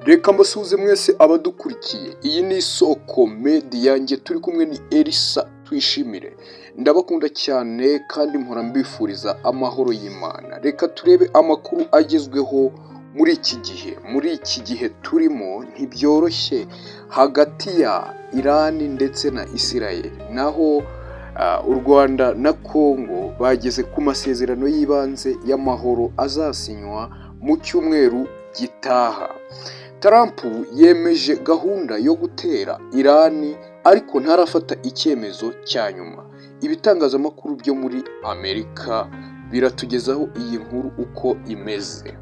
Reka mbasuhuze mwese abadukurikiye. Iyi ni Isoko Media, njye turi kumwe ni Elisa Twishimire. Ndabakunda cyane kandi mpora mbifuriza amahoro y'Imana. Reka turebe amakuru agezweho muri iki gihe. Muri iki gihe turimo ntibyoroshye hagati ya Iran ndetse na Israel. Naho u Rwanda na Congo bageze ku masezerano y'ibanze y'amahoro azasinywa mu cyumweru gitaha. Trump yemeje gahunda yo gutera Iran ariko ntarafata icyemezo cya nyuma. Ibitangazamakuru byo muri Amerika biratugezaho iyi nkuru uko imeze.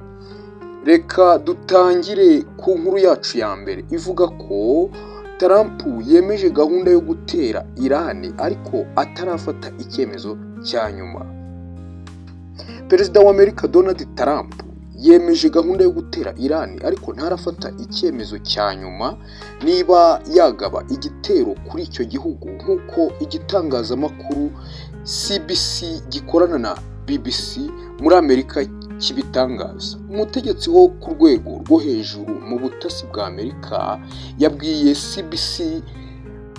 Reka dutangire ku nkuru yacu ya mbere ivuga ko Trump yemeje gahunda yo gutera Iran ariko atarafata icyemezo cya nyuma. Perezida wa Amerika Donald Trump yemeje gahunda yo gutera Iran ariko ntarafata icyemezo cya nyuma niba yagaba igitero kuri icyo gihugu nk'uko igitangazamakuru CBC gikorana na BBC muri Amerika kibitangaza. Umutegetsi wo ku rwego rwo hejuru mu butasi bwa Amerika yabwiye CBC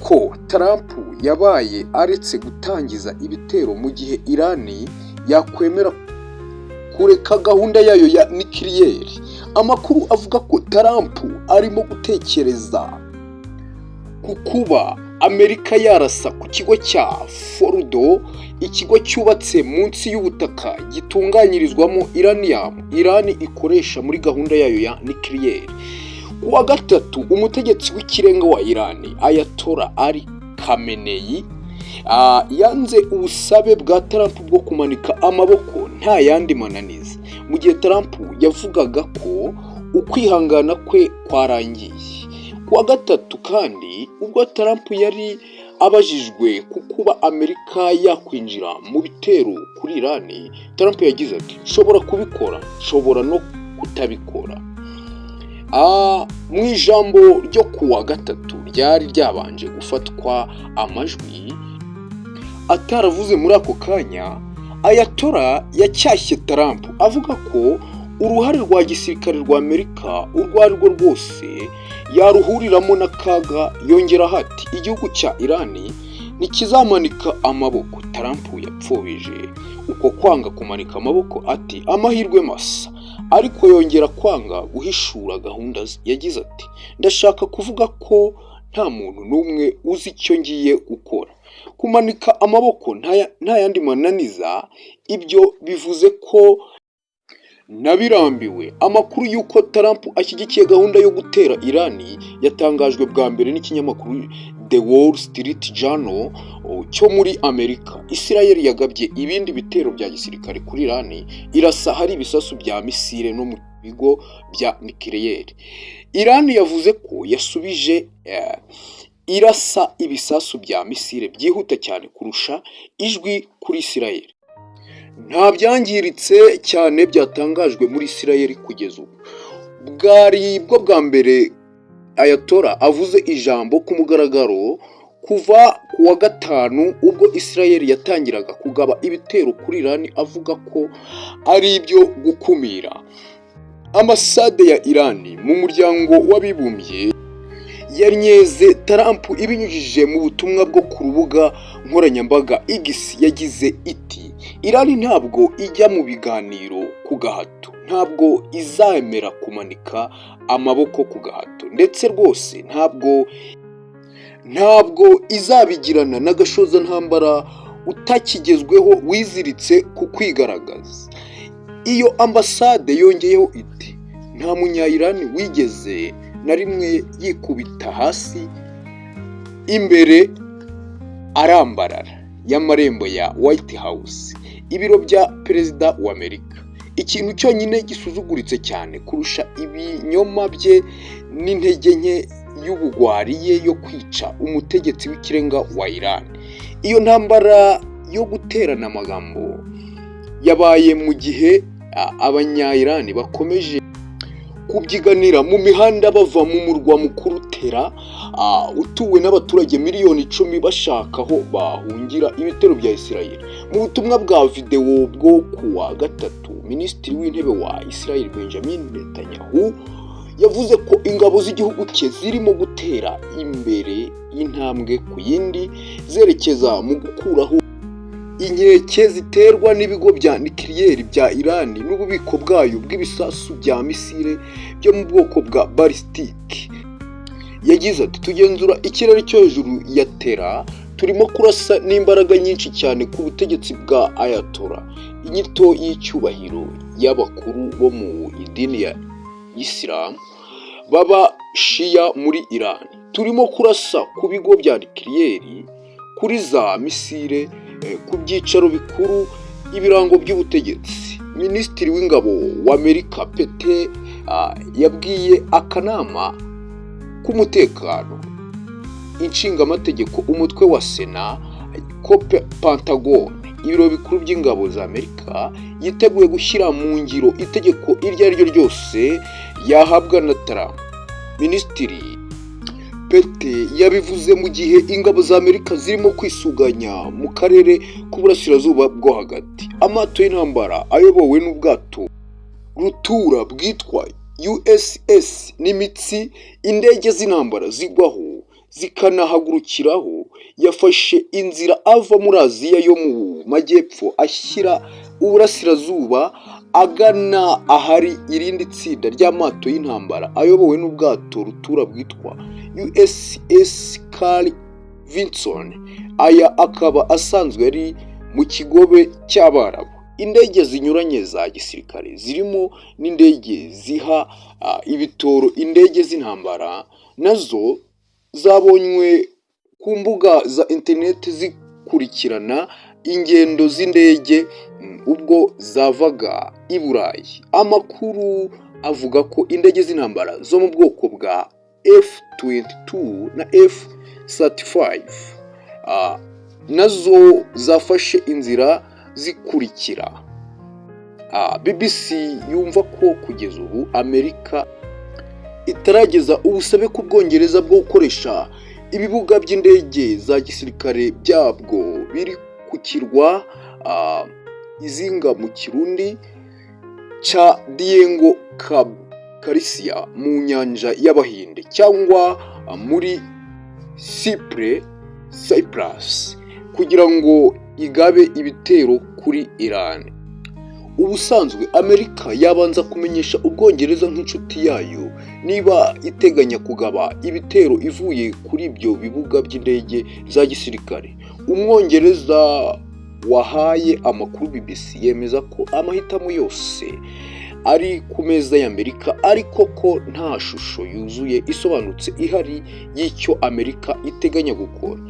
ko Trump yabaye aretse gutangiza ibitero mu gihe Iran yakwemera kureka gahunda yayo ya nikiriyeri. Amakuru avuga ko Trump arimo gutekereza ku kuba Amerika yarasa ku kigo cya Fordo, ikigo cyubatse munsi y'ubutaka gitunganyirizwamo uranium Iran ikoresha muri gahunda yayo ya nikiriyeri. Kuwa gatatu umutegetsi w'ikirenga wa Iran Ayatollah Ali Khamenei yanze ubusabe bwa Trump bwo kumanika amaboko nta yandi mananiza, mu gihe Trump yavugaga ko ukwihangana kwe kwarangiye. Kuwa gatatu kandi ubwo Trump yari abajijwe ku kuba Amerika yakwinjira mu bitero kuri Iran, Trump yagize ati nshobora kubikora, nshobora no kutabikora. Mu ijambo ryo kuwa gatatu ryari ryabanje gufatwa amajwi ataravuze muri ako kanya, Ayatollah yacyashye Trump avuga ko uruhare rwa gisirikare rwa Amerika urwo ari rwo rwose yaruhuriramo n'akaga. Yongeraho ati igihugu cya Iran ntikizamanika amaboko. Trump yapfobije uko kwanga kumanika amaboko ati amahirwe masa, ariko yongera kwanga guhishura gahunda ze. Yagize ati ndashaka kuvuga ko nta muntu n'umwe uzi icyo ngiye gukora. Kumanika amaboko nta yandi mananiza, ibyo bivuze ko nabirambiwe. Amakuru y'uko Trump ashyigikiye gahunda yo gutera Iran yatangajwe bwa mbere n'ikinyamakuru The Wall Street Journal cyo muri Amerika. Israel yagabye ibindi bitero bya gisirikare kuri Iran, irasa hari ibisasu bya misile no mu bigo bya nikiriyeri. Iran yavuze ko yasubije irasa ibisasu bya misile byihuta cyane kurusha ijwi kuri Israel. Nta byangiritse cyane byatangajwe muri Israel kugeza ubu. Bwari bwo bwa mbere Ayatollah avuze ijambo ku mugaragaro kuva kuwa gatanu ubwo Israel yatangiraga kugaba ibitero kuri Iran, avuga ko ari ibyo gukumira. Ambasade ya Iran mu muryango w'abibumbye yanyeze Trump ibinyujije mu butumwa bwo ku rubuga nkoranyambaga X. Yagize iti Iran ntabwo ijya mu biganiro ku gahato, ntabwo izemera kumanika amaboko ku gahato, ndetse rwose ntabwo izabigirana n'agashoza ntambara utakigezweho wiziritse ku kwigaragaza. Iyo ambasade yongeyeho iti nta munya-Iran wigeze na rimwe yikubita hasi imbere arambarara y'amarembo ya White House, ibiro bya perezida wa Amerika. Ikintu cyonyine gisuzuguritse cyane kurusha ibinyoma bye n'intege nke y'ubugwari ye yo kwica umutegetsi w'ikirenga wa Iran. Iyo ntambara yo guterana amagambo yabaye mu gihe abanya-Iran bakomeje kubyiganira mu mihanda bava mu murwa mukuru Tera, utuwe n'abaturage miliyoni 10 bashaka aho bahungira ibitero bya Israel. Mu butumwa bwa video bwo kuwa gatatu, Minisitiri w'Intebe wa Israel Benjamin Netanyahu yavuze ko ingabo z'igihugu cye zirimo gutera imbere intambwe ku yindi zerekeza mu gukuraho inkeke ziterwa n'ibigo bya nikiriyeri bya Irani n'ububiko bwayo bw'ibisasu bya misile byo mu bwoko bwa balisitike. Yagize ati tugenzura ikirere cyo hejuru ya Tera, turimo kurasa n'imbaraga nyinshi cyane ku butegetsi bwa Ayatollah, inyito y'icyubahiro y'abakuru bo mu idini ya Isilamu baba Shia muri Irani. Turimo kurasa ku bigo bya nikiriyeri, kuri za misile, ku byicaro bikuru, ibirango by'ubutegetsi. Minisitiri w'ingabo w'Amerika Pete yabwiye akanama k'umutekano inshingamategeko umutwe wa Sena ko Pentagon, ibiro bikuru by'ingabo za Amerika, yiteguye gushyira mu ngiro itegeko iryo ari ryo ryose yahabwa na Trump. Minisitiri Pete yabivuze mu gihe ingabo za Amerika zirimo kwisuganya mu karere k'uburasirazuba bwo hagati. Amato y'intambara ayobowe n'ubwato rutura bwitwa USS Nimitz, indege z'intambara zigwaho zikanahagurukiraho, yafashe inzira ava muri Aziya yo mu majyepfo ashyira uburasirazuba agana ahari irindi tsinda ry'amato y'intambara ayobowe n'ubwato rutura bwitwa USS Carl Vinson. Aya akaba asanzwe ari mu kigobe cy'Abarabu. Indege zinyuranye za gisirikare zirimo n'indege ziha ibitoro indege z'intambara nazo zabonywe ku mbuga za interineti zikurikirana ingendo z'indege ubwo zavaga i Burayi. Amakuru avuga ko indege z'intambara zo mu bwoko bwa F-22 na F-35 nazo zafashe inzira zikurikira. BBC yumva ko kugeza ubu Amerika itarageza ubusabe ku Bwongereza bwo gukoresha ibibuga by'indege za gisirikare byabwo biri ku kirwa izinga mu Kirundi ca Diego Garcia mu nyanja y'Abahinde cyangwa muri Cyprus kugira ngo igabe ibitero kuri Iran. Ubusanzwe Amerika yabanza kumenyesha Ubwongereza nk'inshuti yayo niba iteganya kugaba ibitero ivuye kuri ibyo bibuga by'indege za gisirikare. Umwongereza wahaye amakuru BBC yemeza ko amahitamo yose ari ku meza y'Amerika, ariko ko nta shusho yuzuye isobanutse ihari y'icyo Amerika iteganya gukora.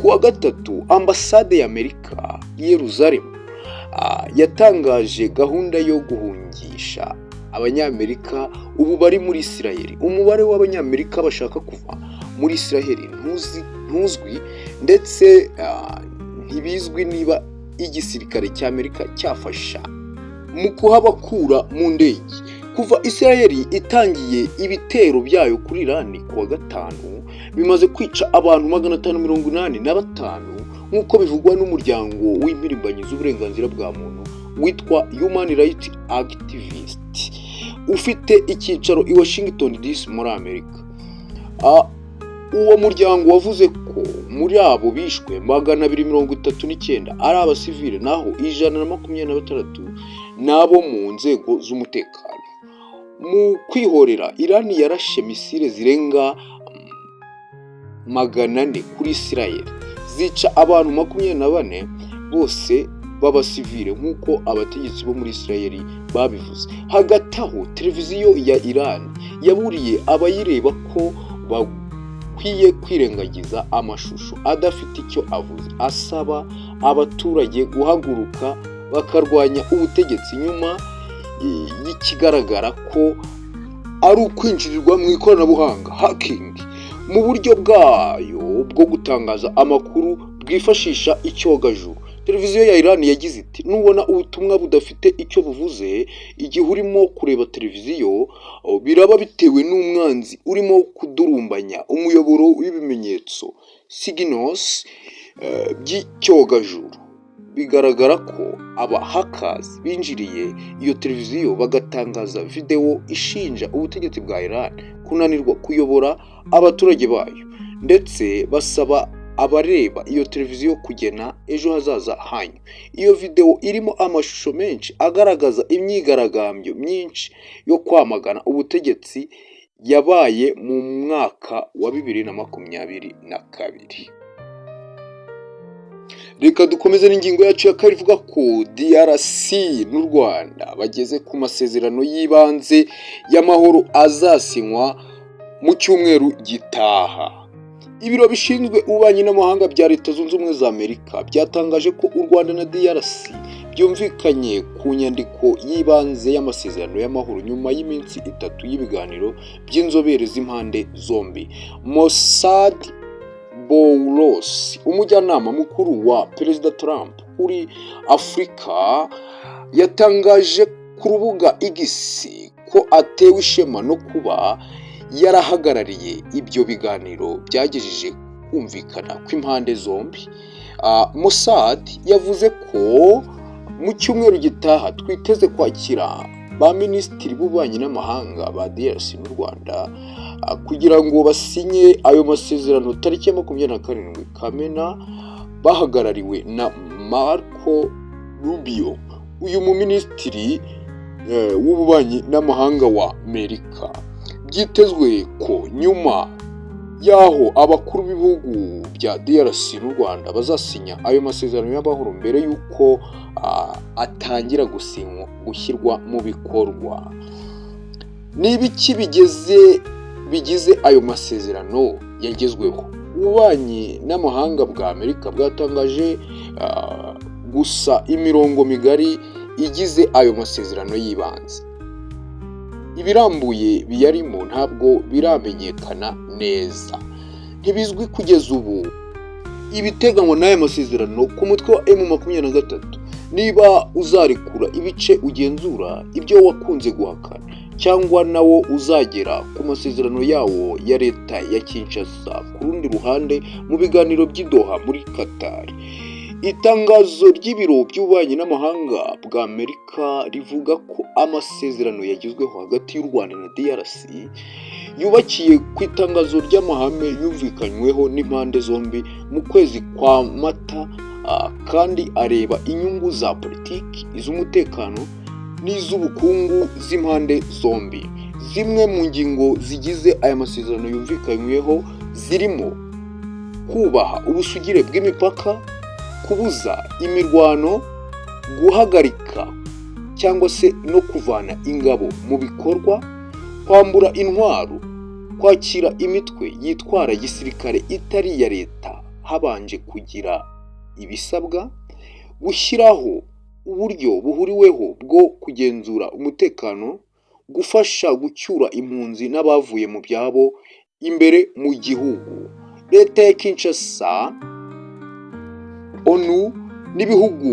Ku wa gatatu, ambasade y'Amerika i Yerusalemu yatangaje gahunda yo guhungisha abanyamerika ubu bari muri Isiraheli. Umubare w'abanyamerika bashaka kuva muri Isiraheli ntuzwi, ndetse ntibizwi niba igisirikare cy'Amerika cyafasha mu kuhabakura mu ndege. Kuva Isiraheli itangiye ibitero byayo kuri Iran ku wa gatanu, bimaze kwica abantu 585 nk'uko bivugwa n'umuryango w'impirimbanyi z'uburenganzira bwa muntu witwa Human Rights Activist ufite icyicaro i Washington DC muri Amerika. Uwo muryango wavuze ko muri abo bishwe 239 ari abasivile, naho 126 nabo mu nzego z'umutekano. Mu kwihorera, Iran yarashe misile zirenga 400 kuri Isiraheli, zica abantu 24 bose b'abasivile nk'uko abategetsi bo muri Isiraheli babivuze. Hagati aho, televiziyo ya Iran yaburiye abayireba ko bakwiye kwirengagiza amashusho adafite icyo avuze, asaba abaturage guhaguruka bakarwanya ubutegetsi nyuma y'ikigaragara ko ari ukwinjirirwa mu ikoranabuhanga hacking mu buryo bwayo bwo gutangaza amakuru bwifashisha icyogajuru. Televiziyo ya Iran yagize iti nubona ubutumwa budafite icyo buvuze igihe urimo kureba televiziyo, biraba bitewe n'umwanzi urimo kudurumbanya umuyoboro w'ibimenyetso signals by'icyogajuru. bigaragara ko aba hackers binjiriye iyo televiziyo bagatangaza video ishinja ubutegetsi bwa Iran kunanirwa kuyobora abaturage bayo, ndetse basaba abareba iyo televiziyo kugena ejo hazaza hanyu. Iyo video irimo amashusho menshi agaragaza imyigaragambyo myinshi yo kwamagana ubutegetsi yabaye mu mwaka wa 2022. Reka dukomeze n'ingingo yacu ya kabiri ivuga ko DRC n'u Rwanda bageze ku masezerano y'ibanze y'amahoro azasinywa mu cyumweru gitaha. Ibiro bishinzwe ububanyi n'amahanga bya Leta Zunze Ubumwe za Amerika byatangaje ko u Rwanda na DRC byumvikanye ku nyandiko y'ibanze y'amasezerano y'amahoro nyuma y'iminsi 3 y'ibiganiro by'inzobere z'impande zombi. Mossad Boulos, umujyanama mukuru wa Perezida Trump kuri Afurika, yatangaje ku rubuga X ko atewe ishema no kuba yarahagarariye ibyo biganiro byagejeje kumvikana kw'impande zombi. Mossad yavuze ko mu cyumweru gitaha twiteze kwakira ba minisitiri b'ububanyi n'amahanga ba DRC n'u Rwanda kugira ngo basinye ayo masezerano tariki ya 27 Kamena, bahagarariwe na Marco Rubio, uyu mu minisitiri w'ububanyi n'amahanga wa Amerika. Byitezwe ko nyuma yaho abakuru b'ibihugu bya DRC n'u Rwanda bazasinya ayo masezerano y'amahoro mbere y'uko atangira gushyirwa mu bikorwa. N'ibiki bigize ayo masezerano yagezweho? Ububanyi n'amahanga bwa Amerika bwatangaje gusa imirongo migari igize ayo masezerano y'ibanze. Ibirambuye biyarimo ntabwo biramenyekana neza. Ntibizwi kugeza ubu ibiteganywa n'aya masezerano ku mutwe wa M23, niba uzarekura ibice ugenzura ibyo wakunze guhakana, cyangwa nawo uzagera ku masezerano yawo ya leta ya Kinshasa ku rundi ruhande mu biganiro by'Idoha muri Qatar. Itangazo ry'ibiro by'ububanyi n'amahanga bwa Amerika rivuga ko amasezerano yagezweho hagati y'u Rwanda na DRC yubakiye ku itangazo ry'amahame yumvikanyweho n'impande zombi mu kwezi kwa Mata, kandi areba inyungu za politiki, iz'umutekano n'iz'ubukungu z'impande zombi. Zimwe mu ngingo zigize aya masezerano yumvikanyweho zirimo kubaha ubusugire bw'imipaka, kubuza imirwano, guhagarika cyangwa se no kuvana ingabo mu bikorwa, kwambura intwaro, kwakira imitwe yitwara gisirikare itari iya leta habanje kugira ibisabwa, gushyiraho uburyo buhuriweho bwo kugenzura umutekano, gufasha gucyura impunzi n'abavuye mu byabo imbere mu gihugu. Leta ya Kinshasa, ONU n'ibihugu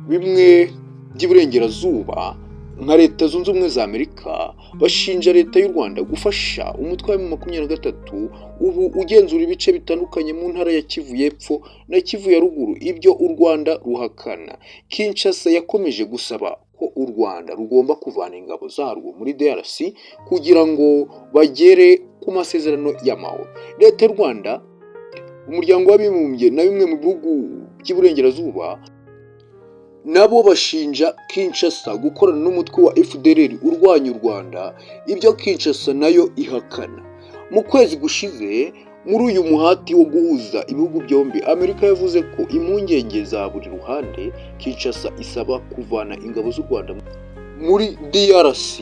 bimwe by'iburengerazuba nka Leta Zunze Ubumwe za Amerika bashinja leta y'u Rwanda gufasha umutwe wa M23 ubu ugenzura ibice bitandukanye mu ntara ya Kivu y'Epfo na Kivu ya Ruguru, ibyo u Rwanda ruhakana. Kinshasa yakomeje gusaba ko u Rwanda rugomba kuvana ingabo zarwo muri DRC kugira ngo bagere ku masezerano y'amahoro. Leta y'u Rwanda, umuryango w'abibumbye na bimwe mu bihugu by'iburengerazuba nabo bashinja Kinshasa gukorana n'umutwe wa FDLR urwanya u Rwanda, ibyo Kinshasa nayo ihakana. Mu kwezi gushize, muri uyu muhati wo guhuza ibihugu byombi, Amerika yavuze ko impungenge za buri ruhande, Kinshasa isaba kuvana ingabo z'u Rwanda muri DRC,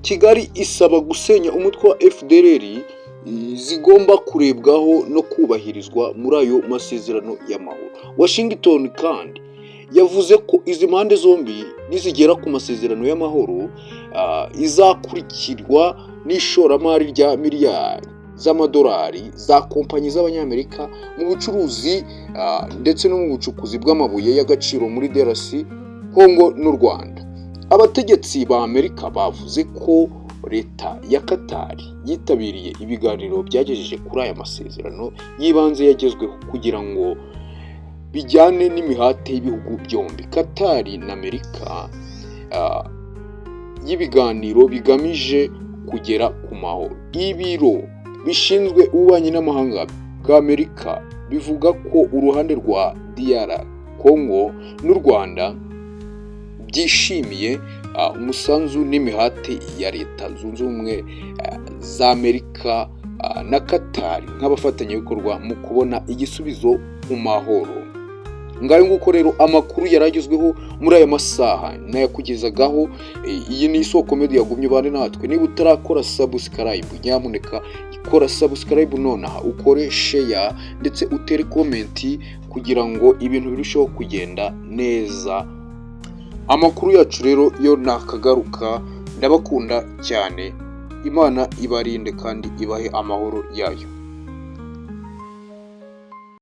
Kigali isaba gusenya umutwe wa FDLR zigomba kurebwaho no kubahirizwa muri ayo masezerano y'amahoro. Washington kandi yavuze ko izi mpande zombi nizigera ku masezerano y'amahoro izakurikirwa n'ishoramari rya miliyari z'amadolari za kompanyi z'abanyamerika mu bucuruzi ndetse no mu bucukuzi bw'amabuye y'agaciro muri DRC, Kongo n'u Rwanda. Abategetsi ba Amerika bavuze ko leta ya Qatar yitabiriye ibiganiro byagejeje kuri aya masezerano y'ibanze yagezweho kugira ngo bijyane n'imihate y'ibihugu byombi. Katari na Amerika y'ibiganiro bigamije kugera ku mahoro. Ibiro bishinzwe ububanyi n'amahanga bwa Amerika bivuga ko uruhande rwa DR Congo n'u Rwanda byishimiye umusanzu n'imihate ya Leta Zunze Ubumwe za Amerika na Katari nk'abafatanyabikorwa mu kubona igisubizo mu mahoro. Ngayo nguko rero amakuru yaragezweho muri aya masaha nayakugezagaho. Iyi ni Isoko Media yagumye bane natwe. Niba utarakora subscribe, nyamuneka ikora subscribe nonaha, ukore share ndetse utere comment kugira ngo ibintu birusheho kugenda neza. Amakuru yacu rero yo nakagaruka. Ndabakunda cyane. Imana ibarinde kandi ibahe amahoro yayo.